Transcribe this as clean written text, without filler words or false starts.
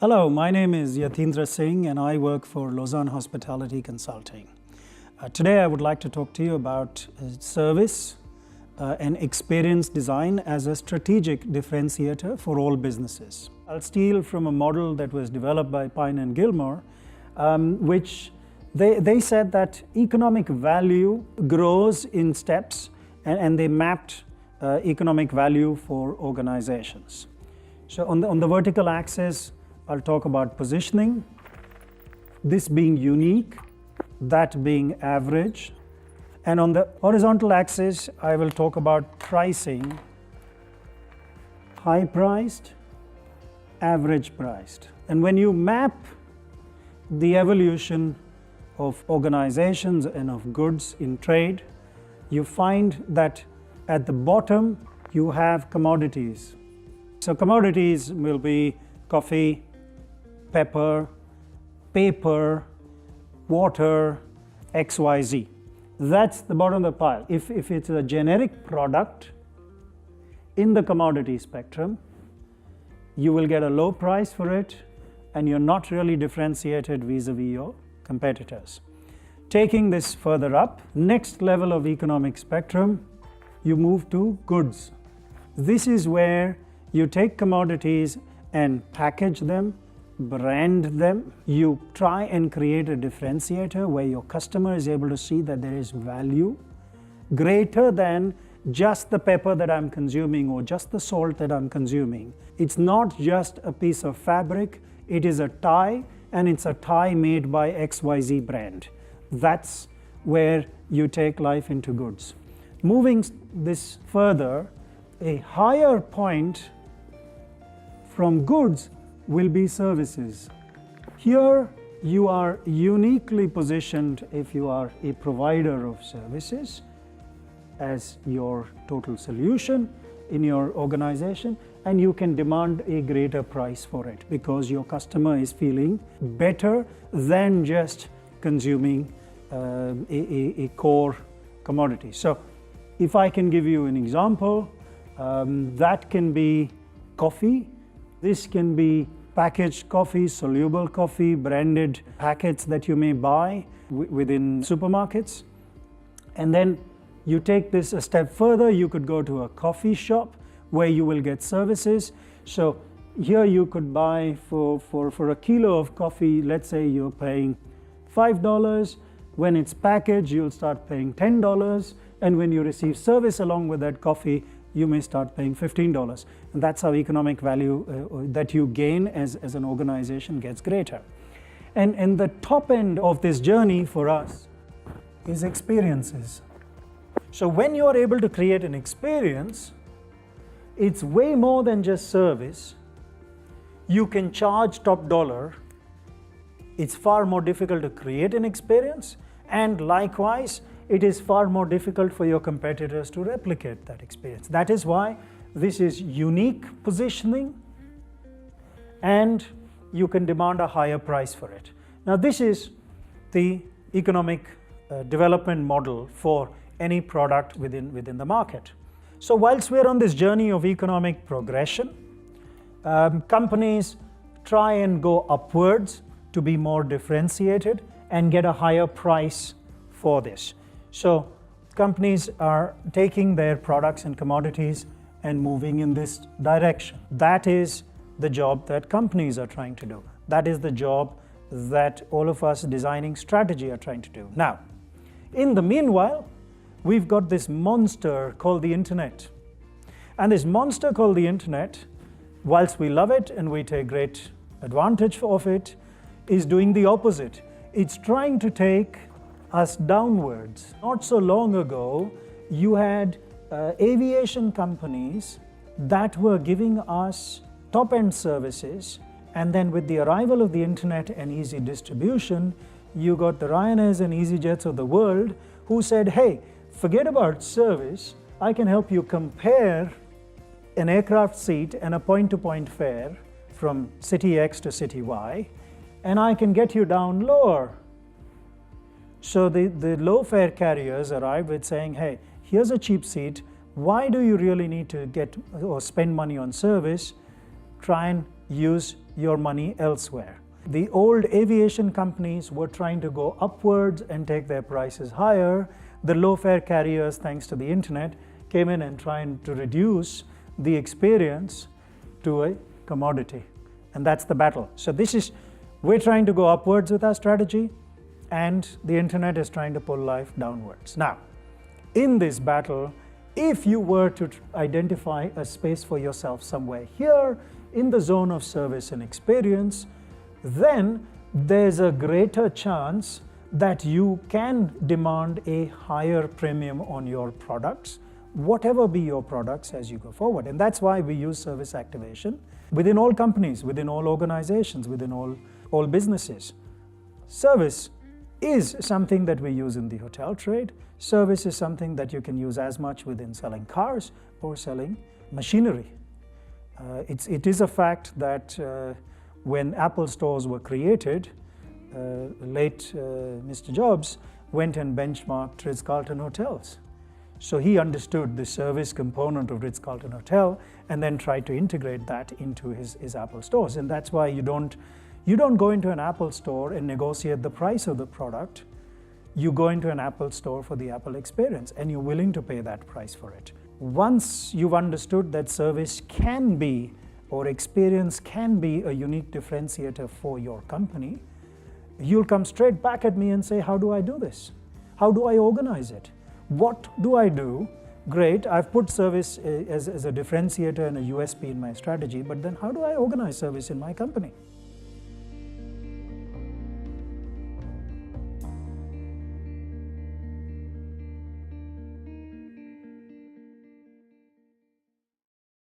Hello, my name is Yatindra Singh and I work for Lausanne Hospitality Consulting. Today I would like to talk to you about service and experience design as a strategic differentiator for all businesses. I'll steal from a model that was developed by Pine and Gilmore, which they said that economic value grows in steps, and they mapped economic value for organizations. So on the vertical axis, I'll talk about positioning, this being unique, that being average. And on the horizontal axis, I will talk about pricing, high priced, average priced. And when you map the evolution of organizations and of goods in trade, you find that at the bottom, you have commodities. So commodities will be coffee, pepper, paper, water, XYZ. That's the bottom of the pile. If it's a generic product in the commodity spectrum, you will get a low price for it and you're not really differentiated vis-a-vis your competitors. Taking this further up, next level of economic spectrum, you move to goods. This is where you take commodities and package them, brand them. You try and create a differentiator where your customer is able to see that there is value greater than just the pepper that I'm consuming or just the salt that I'm consuming. It's not just a piece of fabric, it is a tie, and it's a tie made by XYZ brand. That's where you take life into goods. Moving this further, a higher point from goods will be services. Here you are uniquely positioned if you are a provider of services as your total solution in your organization, and you can demand a greater price for it because your customer is feeling better than just consuming a core commodity. So if I can give you an example, that can be coffee. This can be packaged coffee, soluble coffee, branded packets that you may buy within supermarkets. And then you take this a step further, you could go to a coffee shop where you will get services. So here you could buy for a kilo of coffee, let's say you're paying $5. When it's packaged, you'll start paying $10. And when you receive service along with that coffee, you may start paying $15. And that's how economic value that you gain as an organization gets greater. And the top end of this journey for us is experiences. So when you are able to create an experience, it's way more than just service. You can charge top dollar. It's far more difficult to create an experience, and likewise, it is far more difficult for your competitors to replicate that experience. That is why this is unique positioning, and you can demand a higher price for it. Now, this is the economic development model for any product within the market. So whilst we're on this journey of economic progression, companies try and go upwards to be more differentiated and get a higher price for this. So companies are taking their products and commodities and moving in this direction. That is the job that companies are trying to do. That is the job that all of us designing strategy are trying to do. Now, in the meanwhile, we've got this monster called the internet. And this monster called the internet, whilst we love it and we take great advantage of it, is doing the opposite. It's trying to take us downwards. Not so long ago, you had aviation companies that were giving us top-end services, and then with the arrival of the internet and easy distribution, you got the Ryanairs and EasyJets of the world who said, hey, forget about service, I can help you compare an aircraft seat and a point-to-point fare from city X to city Y, and I can get you down lower. So the low fare carriers arrived with saying, hey, here's a cheap seat, why do you really need to get or spend money on service? Try and use your money elsewhere. The old aviation companies were trying to go upwards and take their prices higher. The low-fare carriers, thanks to the internet, came in and trying to reduce the experience to a commodity. And that's the battle. So we're trying to go upwards with our strategy, and the internet is trying to pull life downwards. Now, in this battle, if you were to identify a space for yourself somewhere here in the zone of service and experience, then there's a greater chance that you can demand a higher premium on your products, whatever be your products, as you go forward. And that's why we use service activation within all companies, within all organizations, within all businesses. Service is something that we use in the hotel trade. Service is something that you can use as much within selling cars or selling machinery. It is a fact that when Apple stores were created, late Mr. Jobs went and benchmarked Ritz-Carlton hotels. So he understood the service component of Ritz-Carlton Hotel and then tried to integrate that into his Apple stores. And that's why you don't go into an Apple store and negotiate the price of the product. You go into an Apple store for the Apple experience, and you're willing to pay that price for it. Once you've understood that service can be, or experience can be, a unique differentiator for your company, you'll come straight back at me and say, how do I do this? How do I organize it? What do I do? Great, I've put service as a differentiator and a USP in my strategy, but then how do I organize service in my company?